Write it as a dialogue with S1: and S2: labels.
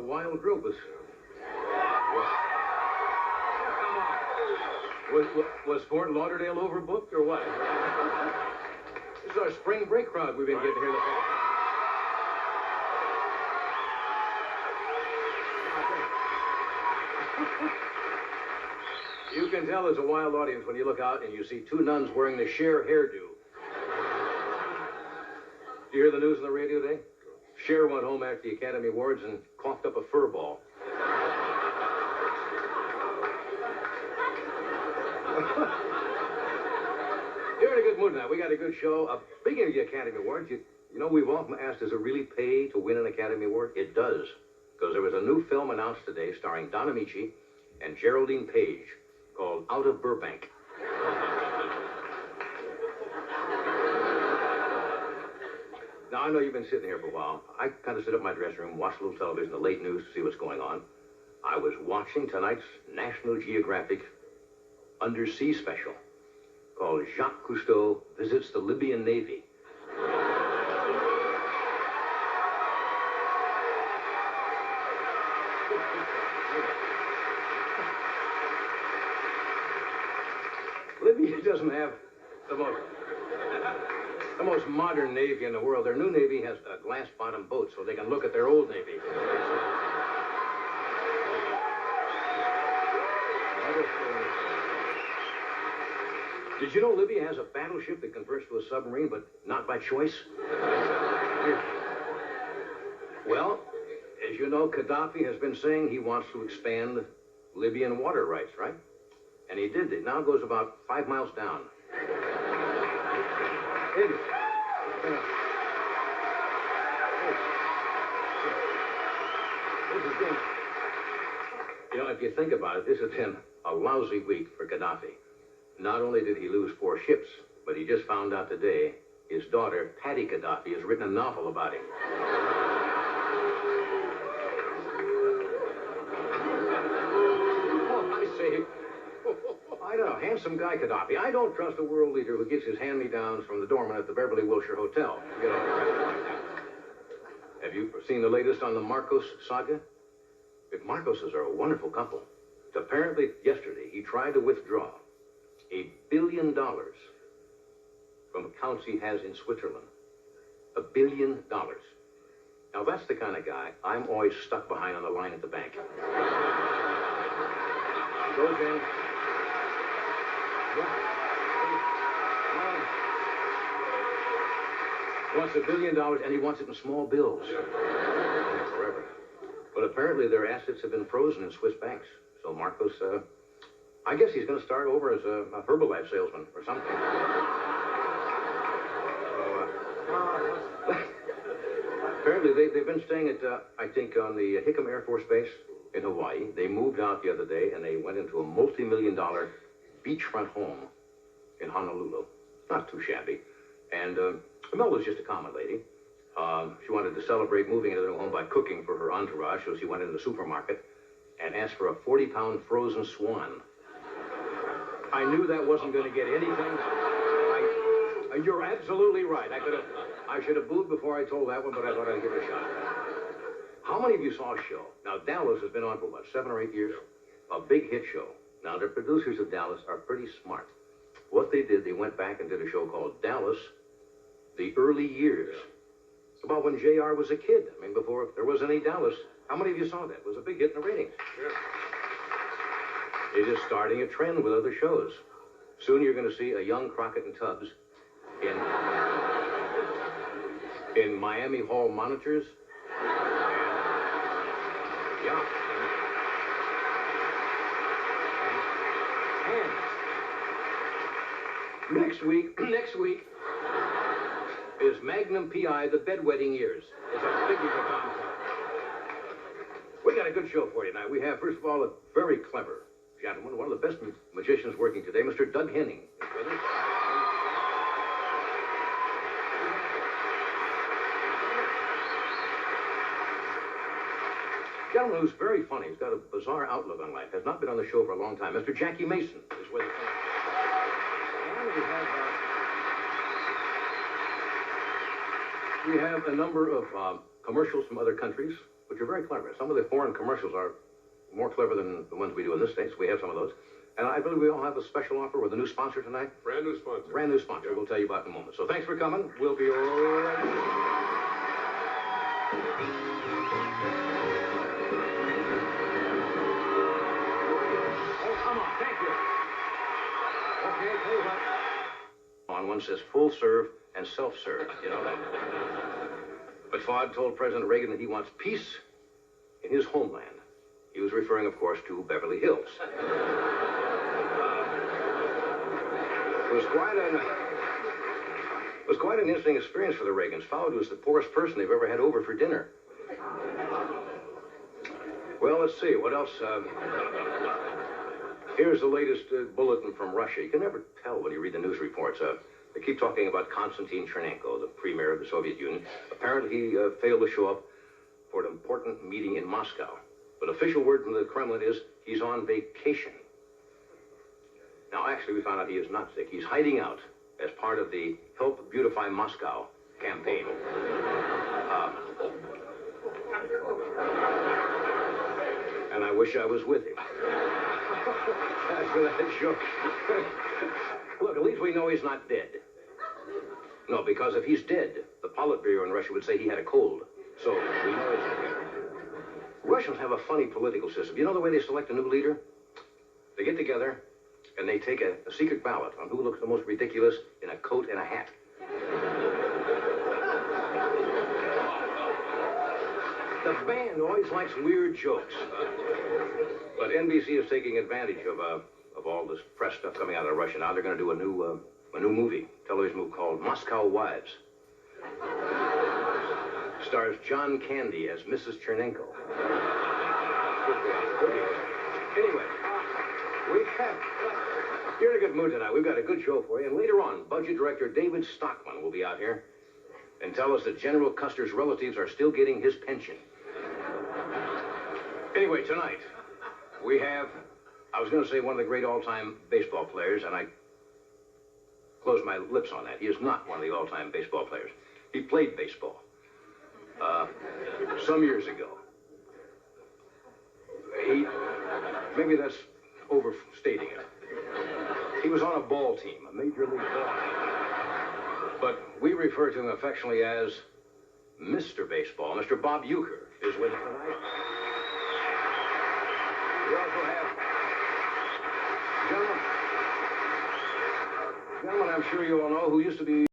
S1: wild group. Was Fort Lauderdale overbooked or what? This is our spring break crowd we've been getting here. You can tell there's a wild audience when you look out and you see two nuns wearing the Cher hairdo. Did you hear the news on the radio today? Cher went home after the Academy Awards and coughed up a fur ball. You're in a good mood now. We got a good show. Speaking of the Academy Awards, you know, we've often asked, does it really pay to win an Academy Award? It does. Because there was a new film announced today starring Don Amici and Geraldine Page called Out of Burbank. Now, I know you've been sitting here for a while. I kind of sit up in my dressing room, watch a little television, the late news to see what's going on. I was watching tonight's National Geographic undersea special called Jacques Cousteau Visits the Libyan Navy. Libya doesn't have the most modern navy in the world. Their new navy has a glass-bottom boat so they can look at their old navy. Did you know Libya has a battleship that converts to a submarine, but not by choice? Well, as you know, Gaddafi has been saying he wants to expand Libyan water rights, right? And he did. It now goes about 5 miles down. You know, if you think about it, this has been a lousy week for Gaddafi. Not only did he lose 4 ships, but he just found out today his daughter, Patty Gaddafi, has written a novel about him. Oh, I say, I don't know, handsome guy, Gaddafi. I don't trust a world leader who gets his hand-me-downs from the doorman at the Beverly Wilshire Hotel. You know. Have you seen the latest on the Marcos saga? The Marcoses are a wonderful couple. Apparently, yesterday, he tried to withdraw $1 billion from accounts he has in Switzerland. $1 billion. Now, that's the kind of guy I'm always stuck behind on the line at the bank. He goes in. He wants $1 billion, and he wants it in small bills. Forever. But apparently, their assets have been frozen in Swiss banks. So Marcos, I guess he's going to start over as a Herbalife salesman or something. Apparently, they've been staying at, I think, on the Hickam Air Force Base in Hawaii. They moved out the other day, and they went into a multi-million-dollar beachfront home in Honolulu. Not too shabby. And Melba's just a common lady. She wanted to celebrate moving into the new home by cooking for her entourage, so she went into the supermarket and asked for a 40-pound frozen swan. I knew that wasn't going to get anything. You're absolutely right. I should have booed before I told that one, but I thought I'd give it a shot. How many of you saw a show? Now, Dallas has been on for, what, 7 or 8 years? A big hit show. Now, the producers of Dallas are pretty smart. What they did, they went back and did a show called Dallas, The Early Years. About when JR was a kid. I mean, before there was any Dallas. How many of you saw that? It was a big hit in the ratings. Sure. It is starting a trend with other shows. Soon you're going to see a young Crockett and Tubbs in Miami Hall monitors. And next week is Magnum P.I. The Bedwetting Years. It's a biggie for Tom. We got a good show for you tonight. We have, first of all, a very clever gentleman, one of the best magicians working today, Mr. Doug Henning. Is with us. Gentleman who's very funny. He's got a bizarre outlook on life. Has not been on the show for a long time. Mr. Jackie Mason is with us. And we have a number of commercials from other countries. which are very clever. Some of the foreign commercials are more clever than the ones we do in this state, so we have some of those. And I believe we all have a special offer with a new sponsor tonight.
S2: Brand new sponsor.
S1: Brand new sponsor. Yeah. We'll tell you about in a moment. So thanks for coming. We'll be right back. Oh, come on. Thank you. Okay, tell you what. On one says full serve and self-serve. You know that. But Fuad told President Reagan that he wants peace in his homeland. He was referring, of course, to Beverly Hills. It was quite an interesting experience for the Reagans. Fuad was the poorest person they've ever had over for dinner. Well, let's see. What else? Here's the latest bulletin from Russia. You can never tell when you read the news reports. They keep talking about Konstantin Chernenko, the premier of the Soviet Union. Apparently, he failed to show up for an important meeting in Moscow. But official word from the Kremlin is he's on vacation. Now, actually, we found out he is not sick. He's hiding out as part of the Help Beautify Moscow campaign. And I wish I was with him. After that joke. Look, at least we know he's not dead. No, because if he's dead, the Politburo in Russia would say he had a cold. So we know he's not dead. Russians have a funny political system. You know the way they select a new leader? They get together and they take a secret ballot on who looks the most ridiculous in a coat and a hat. The band always likes weird jokes. But NBC is taking advantage of all this press stuff coming out of Russia now. They're going to do a new movie, television movie called Moscow Wives. Stars John Candy as Mrs. Chernenko. Anyway, you're in a good mood tonight. We've got a good show for you. And later on, Budget Director David Stockman will be out here and tell us that General Custer's relatives are still getting his pension. Anyway, tonight, we have, I was going to say one of the great all-time baseball players, and I closed my lips on that. He is not one of the all-time baseball players. He played baseball some years ago. Maybe that's overstating it. He was on a ball team, a major league ball team. But we refer to him affectionately as Mr. Baseball. Mr. Bob Uecker is with us tonight. We also have gentlemen, I'm sure you all know, who used to be